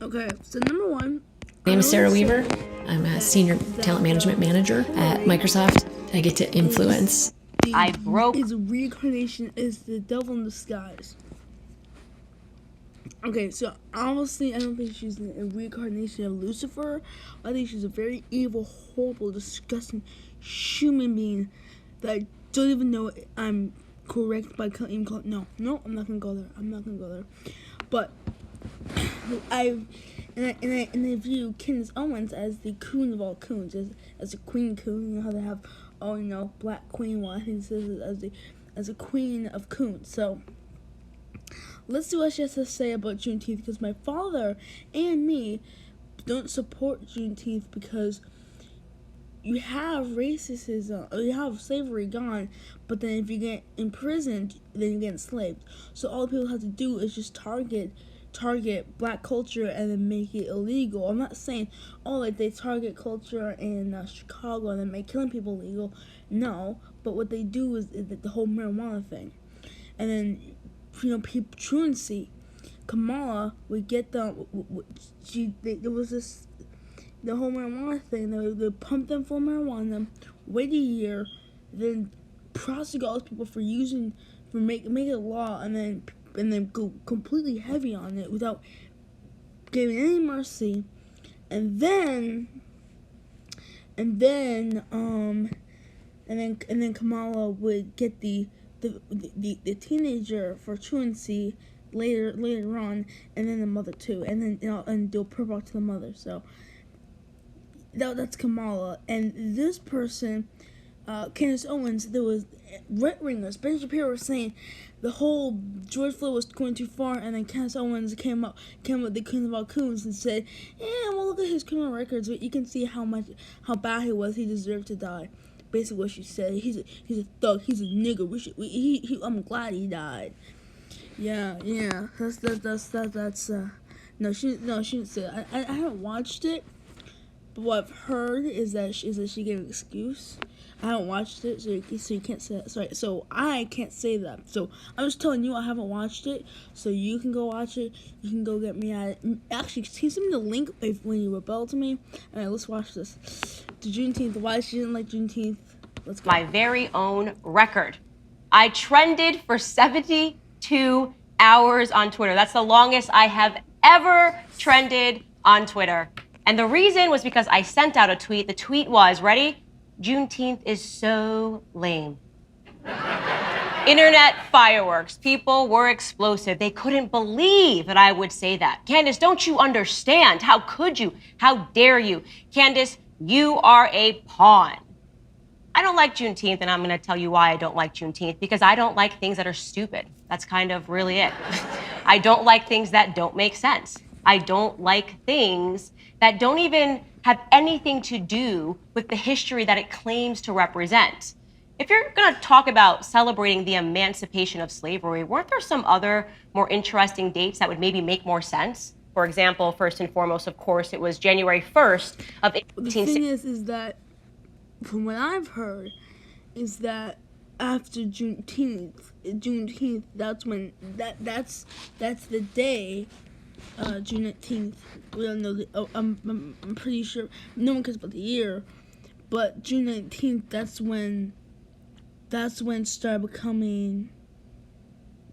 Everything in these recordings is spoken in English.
Okay, so number one. My name is Sarah Weaver. I'm a senior talent management manager at Microsoft. I get to influence. Is reincarnation is the devil in disguise. Okay, so obviously I don't think she's a reincarnation of Lucifer. I think she's a very evil, horrible, disgusting human being that I don't even know I'm correct by even call. No, I'm not gonna go there. But I view Candace Owens as the coon of all coons, as a queen coon. You know how they have, black queen. Well, I think this is as a queen of coons. So let's see what she has to say about Juneteenth, because my father and me don't support Juneteenth because you have racism, you have slavery gone, but then if you get imprisoned, then you get enslaved. So all people have to do is just target black culture and then make it illegal. I'm not saying, they target culture in Chicago and then make killing people illegal. No, but what they do is the whole marijuana thing. And then, people, truancy. Kamala would get them, there was this, the whole marijuana thing, they pump them full of marijuana, wait a year, then prosecute all those people for making a law, and then go completely heavy on it without giving any mercy, and then Kamala would get the teenager for truancy later on, and then the mother too, and then and they'll provoke to the mother. So that's Kamala, and this person, Candace Owens, there was right-wingers. Ben Shapiro was saying the whole George Floyd was going too far, and then Candace Owens came up with the Queen of all coons and said, well, look at his criminal records, but you can see how bad he was. He deserved to die. Basically what she said. He's a thug. He's a nigger. I'm glad he died. Yeah. That's no, she didn't say that. I haven't watched it, but what I've heard is that she gave an excuse. I haven't watched it, so you can't say that. Sorry, so I can't say that. So I'm just telling you I haven't watched it, so you can go watch it. You can go get me at it. Actually, can you send me the link when you rebel to me? All right, let's watch this. The Juneteenth. Why she didn't like Juneteenth? Let's go. My very own record. I trended for 72 hours on Twitter. That's the longest I have ever trended on Twitter. And the reason was because I sent out a tweet. The tweet was, ready? Juneteenth is so lame. Internet fireworks. People were explosive. They couldn't believe that I would say that. Candace, don't you understand? How could you? How dare you? Candace, you are a pawn. I don't like Juneteenth, and I'm going to tell you why I don't like Juneteenth, because I don't like things that are stupid. That's kind of really it. I don't like things that don't make sense. I don't like things that don't even have anything to do with the history that it claims to represent. If you're going to talk about celebrating the emancipation of slavery, weren't there some other more interesting dates that would maybe make more sense? For example, first and foremost, of course, it was January 1st of 1860. The thing is that, from what I've heard, is that after Juneteenth, that's when that's the day. Juneteenth. We don't know. I'm pretty sure no one cares about the year, but Juneteenth. That's when it started becoming.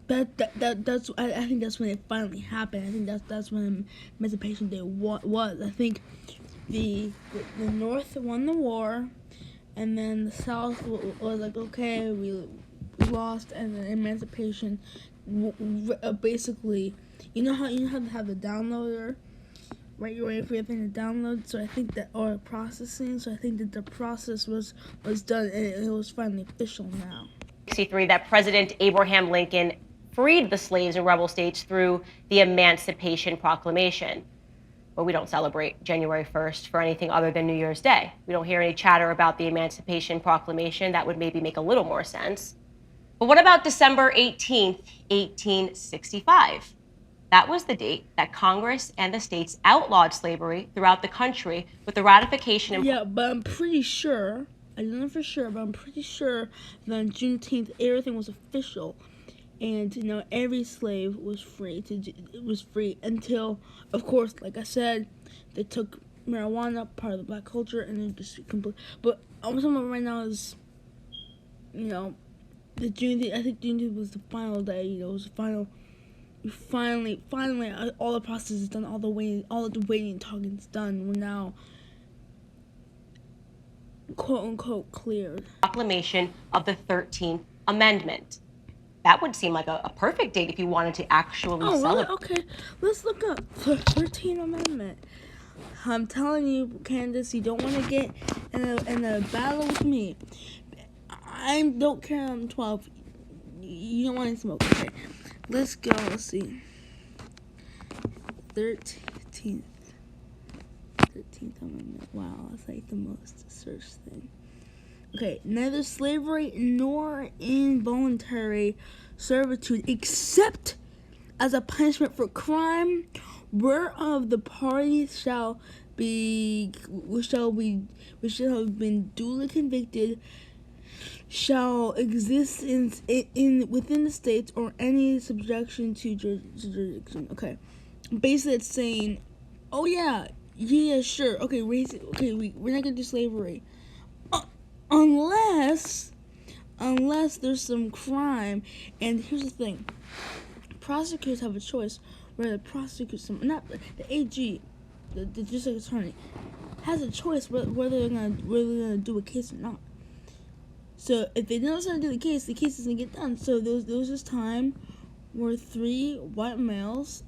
I think that's when it finally happened. I think that's when Emancipation Day was. I think the North won the war, and then the South was like, okay, we lost, and then Emancipation basically. You know how to have the downloader, right? You're waiting for everything to download. So I think that, or processing. So I think that the process was done, and it was finally official now. 63, that President Abraham Lincoln freed the slaves in rebel states through the Emancipation Proclamation. But we don't celebrate January 1st for anything other than New Year's Day. We don't hear any chatter about the Emancipation Proclamation. That would maybe make a little more sense. But what about December 18th, 1865? That was the date that Congress and the states outlawed slavery throughout the country with the ratification. Yeah, but I'm pretty sure, I don't know for sure, but I'm pretty sure that on Juneteenth, everything was official. and every slave was free until, of course, like I said, they took marijuana, part of the black culture, and then just complete. But I'm talking about right now is, the Juneteenth. I think Juneteenth was the final day. It was the final. Finally, all the process is done. All the waiting and talking is done. We're now, quote unquote, cleared. Proclamation of the 13th Amendment. That would seem like a perfect date if you wanted to actually celebrate. Really? Okay, let's look up the 13th Amendment. I'm telling you, Candace, you don't want to get in a battle with me. I don't care. I'm 12. You don't want to smoke. Okay, let's go. Let's see. 13th Amendment. Wow, that's like the most searched thing. Okay, neither slavery nor involuntary servitude, except as a punishment for crime whereof the parties shall have been duly convicted, shall exist in within the states or any subjection to jurisdiction. Okay, basically it's saying, oh yeah, sure, okay, we're not gonna do slavery. Unless there's some crime. And here's the thing, prosecutors have a choice whether to prosecute not the AG, the district attorney has a choice whether they're gonna do a case or not. So if they don't decide to do the case doesn't get done. So there was this time where 3 white males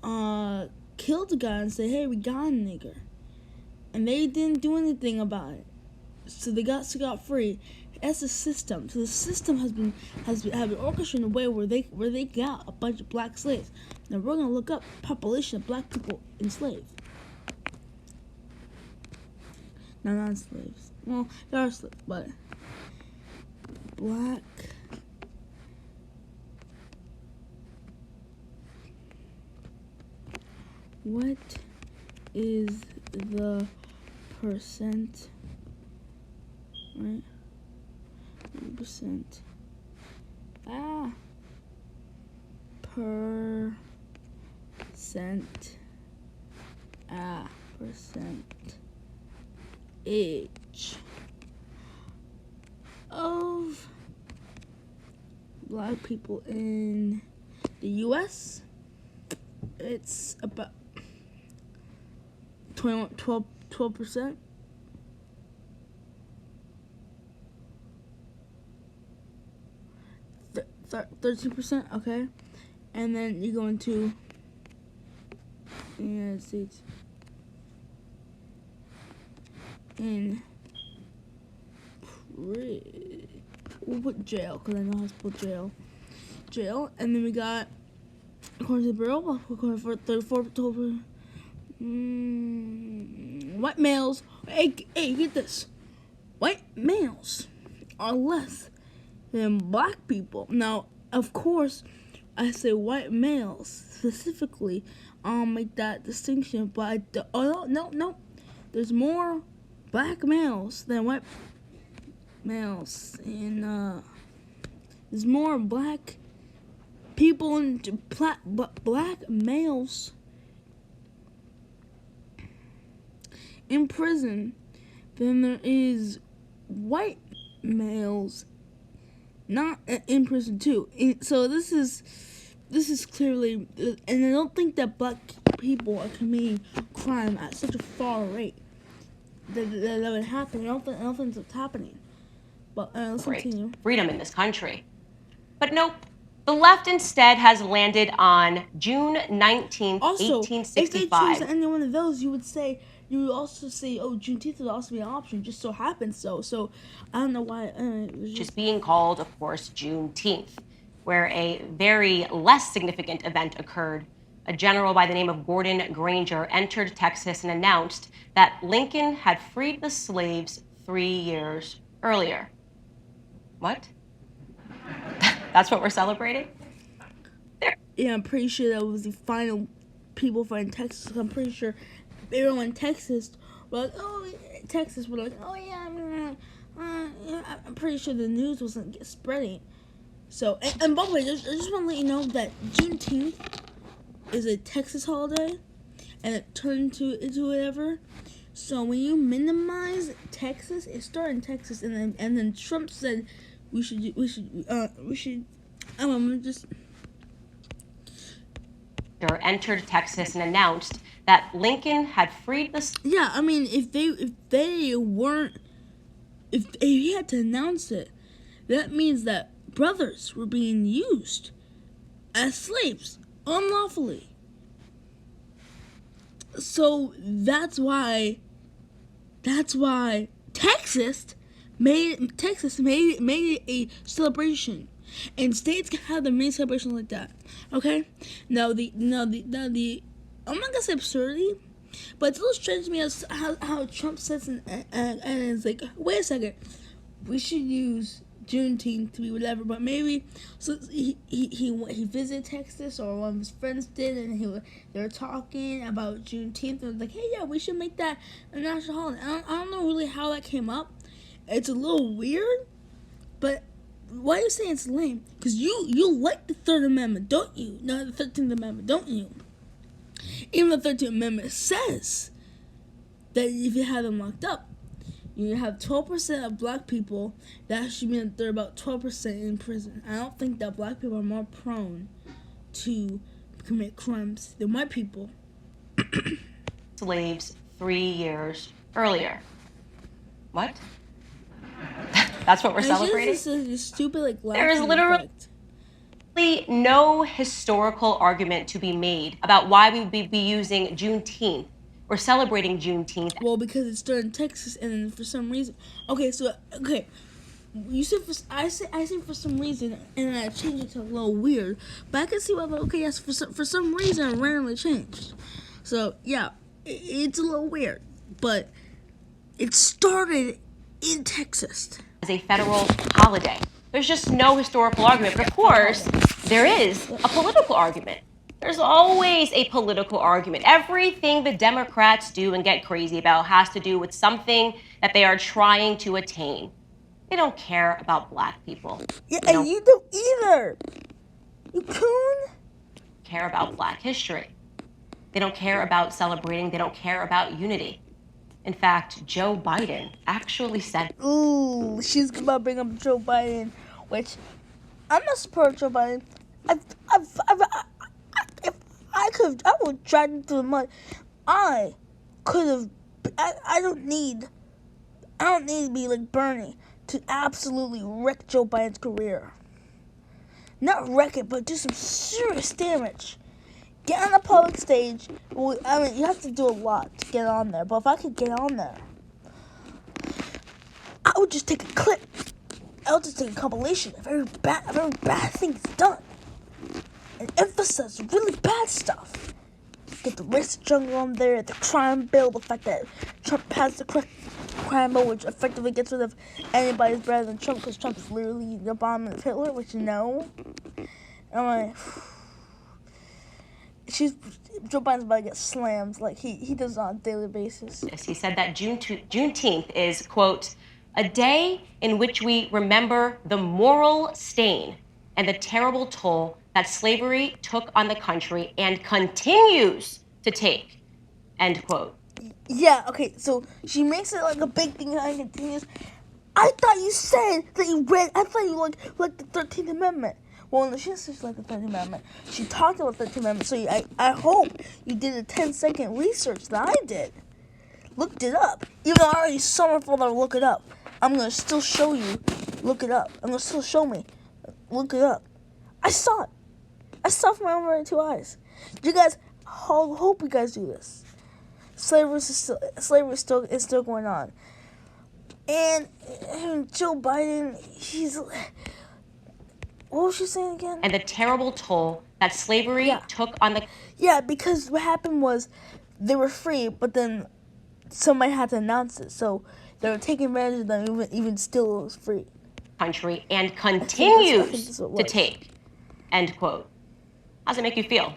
killed a guy and said, hey, we got a nigger, and they didn't do anything about it. So they got free. That's the system. So the system has been orchestrated in a way where they got a bunch of black slaves. Now we're gonna look up population of black people enslaved. No, not slaves. Well, there are slaves, but black. What is the percent? Right, 100%. Percentage of black people in the U.S. It's about 12%. 13%, okay, and then you go into the United States. We'll put jail because I know how to spell jail, and then we got, according to the Bureau, according for 34%, white males. Hey, get this, white males are less than black people. Now, of course, I say white males specifically. I'll make that distinction, but no. There's more black males than white males, and there's more black people and black males in prison than there is white males not in prison too. So this is clearly, and I don't think that black people are committing crime at such a far rate that would happen. I don't think that's happening. But let's continue. Freedom in this country. But nope. The left instead has landed on June 19th, also, 1865. If they choose any one of those, you would also say, oh, Juneteenth would also be an option. Just so happens so. So I don't know why. It was just being called, of course, Juneteenth, where a very less significant event occurred. A general by the name of Gordon Granger entered Texas and announced that Lincoln had freed the slaves 3 years earlier. What? That's what we're celebrating? Yeah, I'm pretty sure that was the final people fighting Texas. I'm pretty sure everyone in Texas were like, oh, yeah, I'm pretty sure the news wasn't spreading. So, and by the way, I just want to let you know that Juneteenth is a Texas holiday, and it turned into whatever. So when you minimize Texas, it started in Texas, and then Trump said we should. I'm just. Entered Texas and announced that Lincoln had freed the. Yeah, I mean, if he had to announce it, that means that brothers were being used as slaves unlawfully. So that's why Texas made it a celebration, and states can have the main celebrations like that. Okay, now the I'm not gonna say absurdity, but it's a little strange to me as how Trump says and it's like, wait a second, we should use Juneteenth to be whatever, but maybe so he visited Texas, or one of his friends did, and they were talking about Juneteenth, and was like, hey, yeah, we should make that a national holiday. I don't know really how that came up. It's a little weird, but why are you saying it's lame? Because you like the Third Amendment, don't you? No, the 13th Amendment, don't you? Even the 13th Amendment says that if you have them locked up, you have 12% of black people. That should mean that they're about 12% in prison. I don't think that black people are more prone to commit crimes than white people. Slaves 3 years earlier. What? That's what we're celebrating? This is a stupid, like, there is literally no historical argument to be made about why we would be using Juneteenth. We're celebrating Juneteenth. Well, because it's started in Texas, and then for some reason, you said I said for some reason, and I changed it to a little weird. But I can see why. Okay, yes, for some reason, it randomly changed. So yeah, it's a little weird, but it started in Texas as a federal holiday. There's just no historical argument, but of course, there is a political argument. There's always a political argument. Everything the Democrats do and get crazy about has to do with something that they are trying to attain. They don't care about black people. Yeah, and you don't either. You coon. Care about black history. They don't care about celebrating. They don't care about unity. In fact, Joe Biden actually said, ooh, she's about to bring up Joe Biden, which I'm not supporting Joe Biden. I would drag him through the mud. I don't need to be like Bernie to absolutely wreck Joe Biden's career. Not wreck it, but do some serious damage. Get on the public stage. Well, I mean, you have to do a lot to get on there. But if I could get on there, I would just take a clip. I would just take a compilation of every bad thing he's done, and emphasize really bad stuff. Get the racist jungle on there, the crime bill, the fact that Trump passed the crime bill, which effectively gets rid of anybody's better than Trump, because Trump is literally the abomination of Hitler, which you know. And I'm like, Joe Biden's about to get slammed like he does on a daily basis. He said that Juneteenth is, quote, a day in which we remember the moral stain and the terrible toll that slavery took on the country and continues to take, end quote. Yeah, okay, so she makes it like a big thing and continues. I thought you said that I thought you like the 13th Amendment. Well, she didn't say she liked the 13th Amendment. She talked about the 13th Amendment, so I hope you did a 10-second research that I did. Looked it up. Even though I already saw my father look it up. I'm going to still show you. Look it up. I'm going to still show me. Look it up. I saw it. I saw it with my own very two eyes. You guys, hope you guys do this. Slavery is still going on. And Joe Biden, what was she saying again? And the terrible toll that slavery took on the... Yeah, because what happened was they were free, but then somebody had to announce it. So they were taking advantage of them even still it was free. Country and continues to take, end quote. How does it make you feel? Do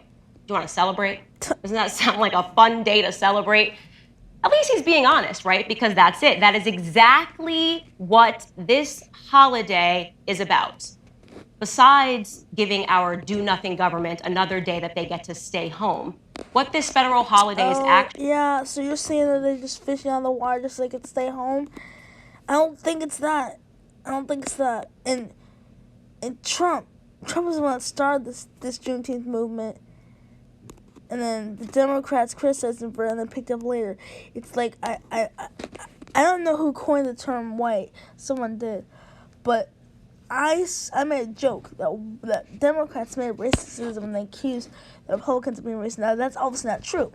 you want to celebrate? Doesn't that sound like a fun day to celebrate? At least he's being honest, right? Because that's it. That is exactly what this holiday is about. Besides giving our do-nothing government another day that they get to stay home, what this federal holiday is actually... Yeah, so you're saying that they're just fishing on the wire just so they can stay home? I don't think it's that. And Trump is the one that started this Juneteenth movement. And then the Democrats criticized him for it and then picked up later. It's like, I don't know who coined the term white. Someone did. But I made a joke that Democrats made racism and they accused the Republicans of being racist. Now, that's obviously not true.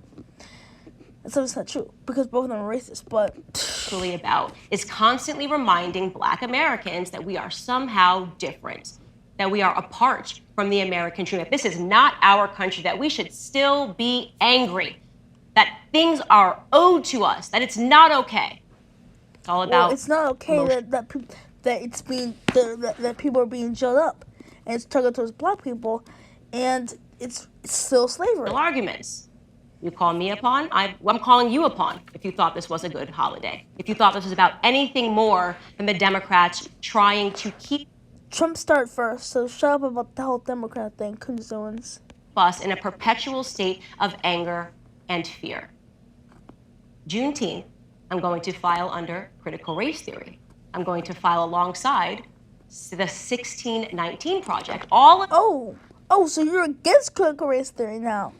That's obviously not true because both of them are racist, but... Really about is constantly reminding Black Americans that we are somehow different, that we are apart from the American dream, that this is not our country, that we should still be angry, that things are owed to us, that it's not okay. It's all about... Well, it's not okay that people are being jailed up, and it's targeted towards Black people, and it's still slavery. Arguments. You call me upon, I'm calling you upon if you thought this was a good holiday. If you thought this was about anything more than the Democrats trying to keep Trump started first, so shut up about the whole Democrat thing, Owens. us in a perpetual state of anger and fear. Juneteenth, I'm going to file under critical race theory. I'm going to file alongside the 1619 Project. Oh, so you're against critical race theory now.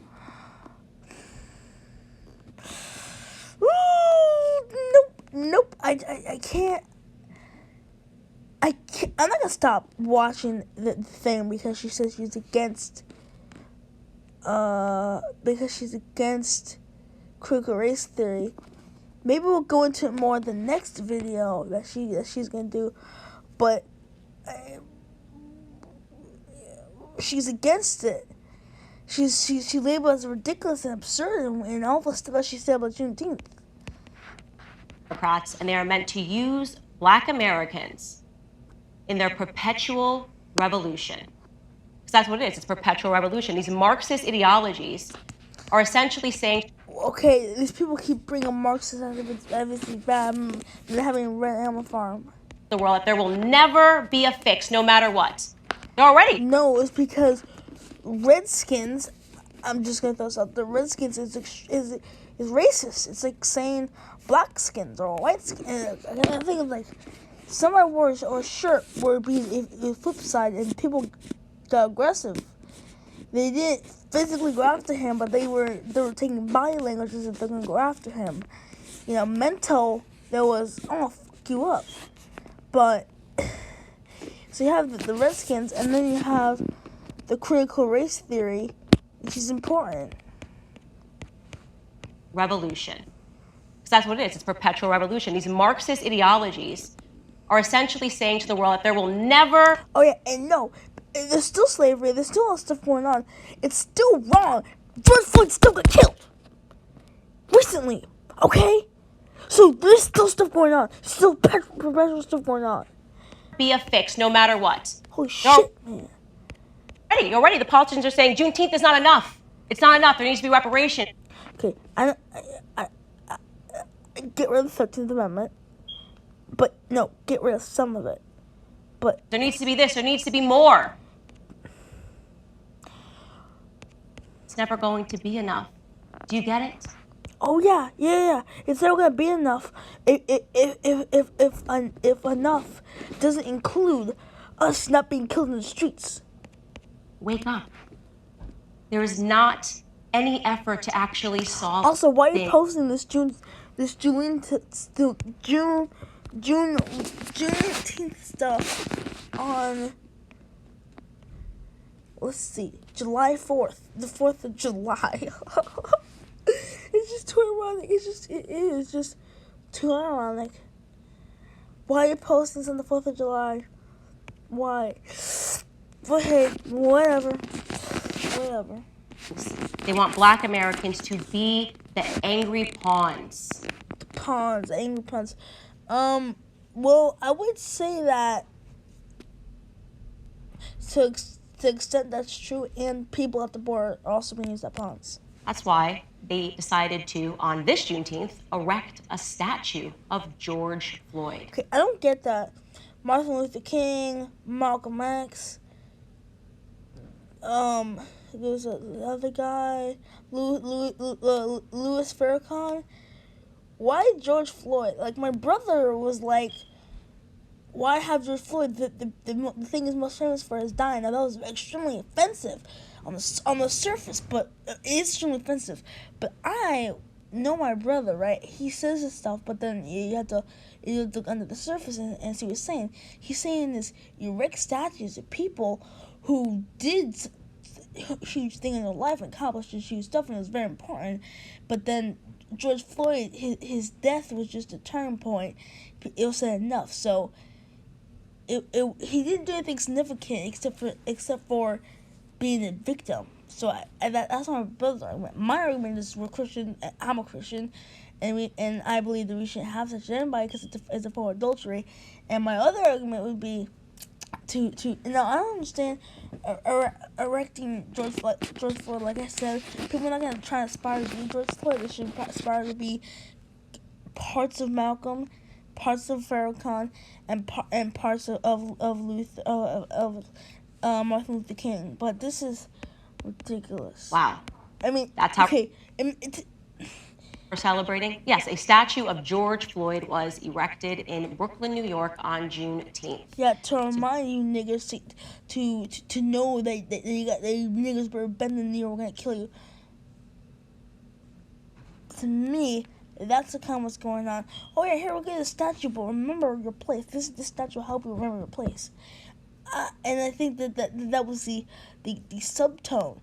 Nope. I can't. I'm not gonna stop watching the thing because she says she's against. Because she's against critical race theory. Maybe we'll go into it more in the next video that she's gonna do, but she's against it. She labeled as ridiculous and absurd and all the stuff that she said about Juneteenth. Democrats, and they are meant to use Black Americans in their perpetual revolution. Because that's what it is, it's perpetual revolution. These Marxist ideologies are essentially saying... Okay, these people keep bringing Marxism as if it's bad and having a red animal farm. The world, that there will never be a fix, no matter what. They're already... No, it's because Redskins, I'm just going to throw this out, the Redskins is racist. It's like saying black skins or white skins. I think it's like somebody wore a shirt where it'd be the flip side and people got aggressive. They didn't physically go after him, but they were taking body language as if they're going to go after him. You know, mental, there was, I'm going to fuck you up. But, so you have the Redskins, and then you have the critical race theory, which is important. Revolution. Because that's what it is, it's perpetual revolution. These Marxist ideologies are essentially saying to the world that there will never... Oh yeah, and no, there's still slavery, there's still all stuff going on. It's still wrong. George Floyd still got killed. Recently, okay? So there's still stuff going on. Still perpetual stuff going on. Be a fix no matter what. Holy shit, man. Already, the politicians are saying Juneteenth is not enough. It's not enough, there needs to be reparation. Okay, I get rid of the 13th Amendment. But, no, get rid of some of it. But there needs to be this, there needs to be more. It's never going to be enough. Do you get it? Oh yeah. It's never gonna be enough if enough doesn't include us not being killed in the streets. Wake up. There is not any effort to actually solve. Also, why are you posting this Juneteenth stuff on, let's see, July 4th, the 4th of July. It's just too ironic. It is just too ironic. Why are you posting this on the 4th of July? Why? But hey, whatever. They want Black Americans to be the angry pawns. Angry pawns. Well, I would say that to the extent that's true, and people at the border are also being used as pawns. That's why they decided to, on this Juneteenth, erect a statue of George Floyd. Okay, I don't get that. Martin Luther King, Malcolm X, There's another guy, Louis Farrakhan. Why George Floyd? Like, my brother was like, why have George Floyd? The thing is most famous for his dying. Now, that was extremely offensive on the surface, but it is extremely offensive. But I know my brother, right? He says this stuff, but then you have to look under the surface and see what he's saying. He's saying this: erect statues of people who did huge thing in their life and accomplished huge stuff, and it was very important. But then George Floyd, his death was just a turning point. It was enough. So he didn't do anything significant except for being a victim. So that's my brother's argument. My argument is we're Christian. I'm a Christian, and I believe that we shouldn't have such anybody because it's a form of adultery. And my other argument would be to now I don't understand erecting George Floyd. Like I said, people are not gonna try to aspire to be George Floyd. They should aspire to be parts of Malcolm, parts of Farrakhan, and parts of Martin Luther King. But this is ridiculous. Wow. I mean, that's how. Okay. We're celebrating? Yes, a statue of George Floyd was erected in Brooklyn, New York on Juneteenth. Yeah, to remind you niggas to know that niggas were bending the knee or we're gonna kill you. To me, that's the kind of what's going on. Oh yeah, here we'll get a statue, but remember your place. This statue will help you remember your place. And I think that was the subtone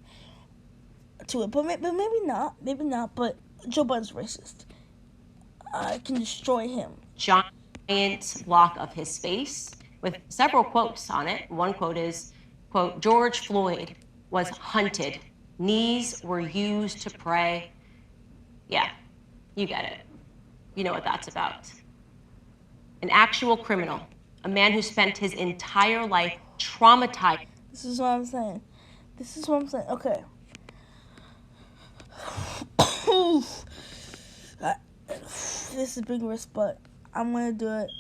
to it, but maybe not. But Joe Biden's racist. I can destroy him. Giant block of his face with several quotes on it. One quote is, quote, George Floyd was hunted. Knees were used to pray. Yeah, you get it. You know what that's about. An actual criminal. A man who spent his entire life traumatized. This is what I'm saying. Okay. This is a big risk, but I'm gonna do it.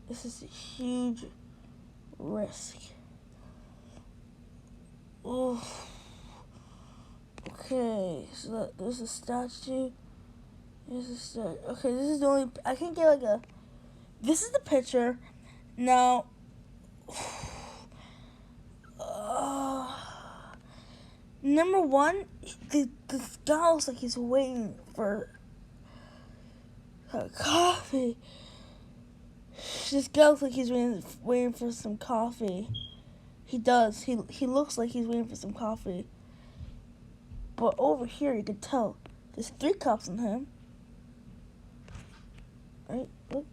This is a huge risk. Oh. Okay, so there's a statue. Okay, this is the only. I can get like a. This is the picture. Now. Number one, this guy looks like he's waiting for coffee. This guy looks like he's waiting for some coffee. He does. He looks like he's waiting for some coffee. But over here, you can tell there's 3 cups on him. Right? Look.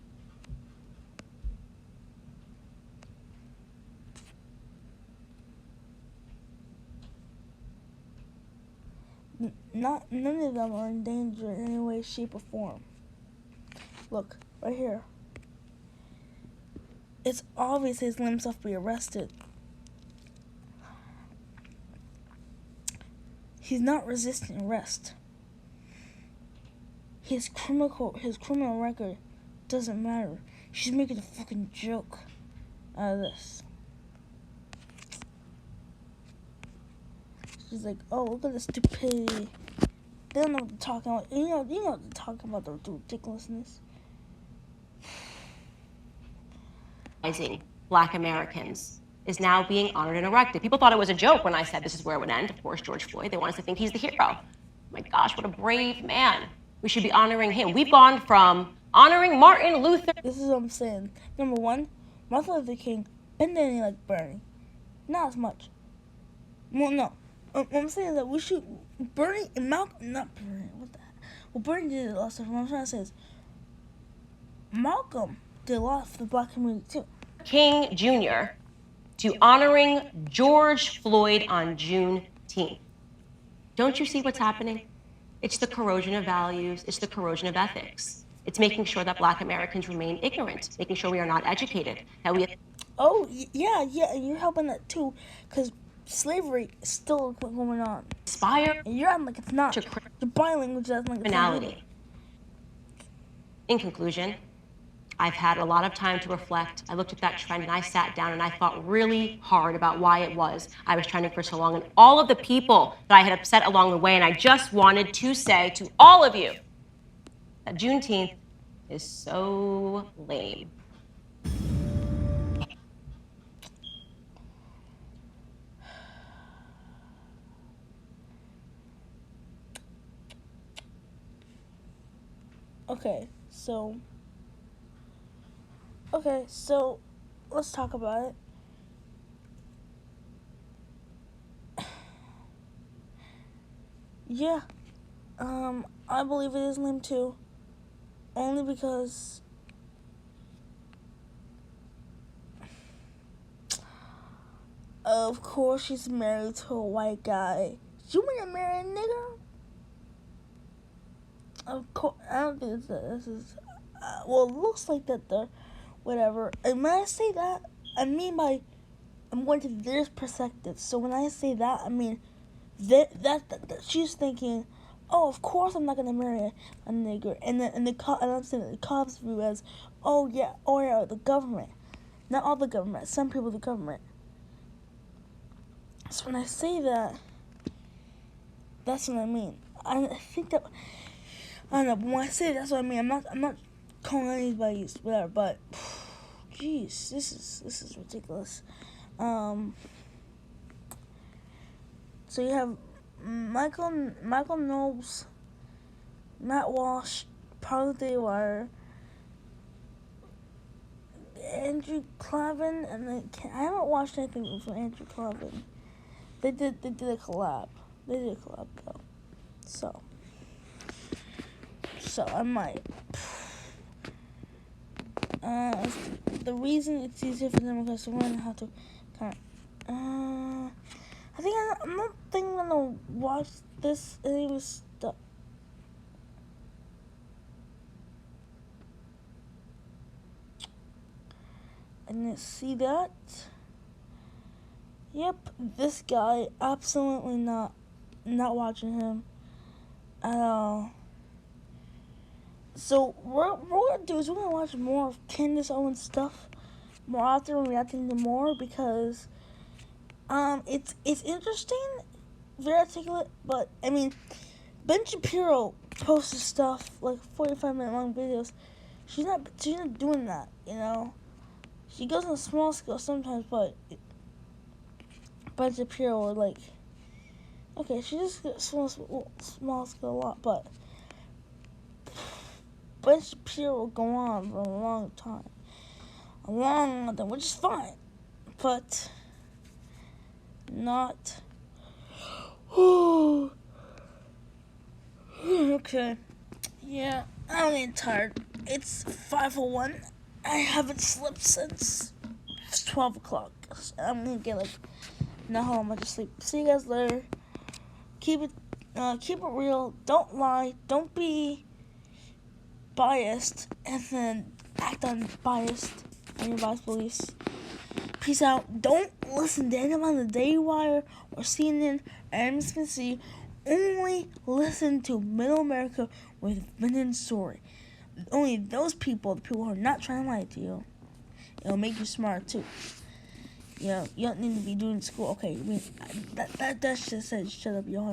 None of them are in danger in any way, shape, or form. Look, right here. It's obvious he's letting himself be arrested. He's not resisting arrest. His criminal record doesn't matter. She's making a fucking joke out of this. She's like, oh, look at the stupidity. They don't know what they're talking about. You know what they're talking about, the ridiculousness. Black Americans is now being honored and erected. People thought it was a joke when I said this is where it would end. Of course, George Floyd. They want us to think he's the hero. Oh my gosh, what a brave man. We should be honoring him. We've gone from honoring Martin Luther. This is what I'm saying. Number one, Martin Luther King bent the knee like Bernie. Not as much. Well, no. What I'm saying is that we should Bernie and Malcolm. Not Bernie. What the heck? Well, Bernie did a lot of stuff. What I'm trying to say is Malcolm did a lot for the black community too. King Jr. to honoring George Floyd on Juneteenth. Don't you see what's happening? It's the corrosion of values. It's the corrosion of ethics. It's making sure that Black Americans remain ignorant, making sure we are not educated. That we. Oh yeah, and you're helping that too, because slavery is still going on. Aspire. And you're acting like it's not. The body language doesn't like Finality. In conclusion, I've had a lot of time to reflect. I looked at that trend and I sat down and I thought really hard about why it was I was trending for so long and all of the people that I had upset along the way. And I just wanted to say to all of you that Juneteenth is so lame. Okay, so let's talk about it. Yeah, I believe it is lame too, only because of course she's married to a white guy. You wanna marry a nigger? Of course, I don't think this is. Well, it looks like that. Whatever. And when I say that, I mean by I'm going to their perspective. So when I say that, I mean that she's thinking, oh, of course I'm not gonna marry a nigger. And I'm saying that the cops view as, oh yeah, the government, not all the government, some people the government. So when I say that, that's what I mean. I think that. I don't know, but when I say that's what I mean, I'm not calling anybody's whatever, but jeez, this is ridiculous. So you have Michael Knowles, Matt Walsh, part of the Daily Wire, Andrew Clavin, and I haven't watched anything from Andrew Clavin. They did a collab. They did a collab though. So I might. The reason it's easier for them because to learn how to kind of. I think I'm not thinking I'm gonna watch this any of this stuff. I didn't see that. Yep, this guy, absolutely not watching him at all. So what we're gonna do is we're gonna watch more of Candace Owens stuff more often, reacting to more because it's interesting, very articulate, but I mean Ben Shapiro posts stuff like 45-minute long videos. She's not doing that, you know. She goes on a small scale sometimes, but Ben Shapiro would like, okay, she just gets small scale a lot, but Ben Shapiro will go on for a long time, which is fine, but not. Okay, yeah, I'm getting tired. It's 5:01. I haven't slept since 12 o'clock. I'm gonna get not how much sleep. See you guys later. Keep it real. Don't lie. Don't be biased and then act unbiased on your biased beliefs. Peace out. Don't listen to anyone on the Daily Wire or CNN or MSNBC. Only listen to Middle America with Vin and Story. Only those people, the people who are not trying to lie to you. It'll make you smart too. You know, you don't need to be doing school. Okay, that just said shut up, y'all.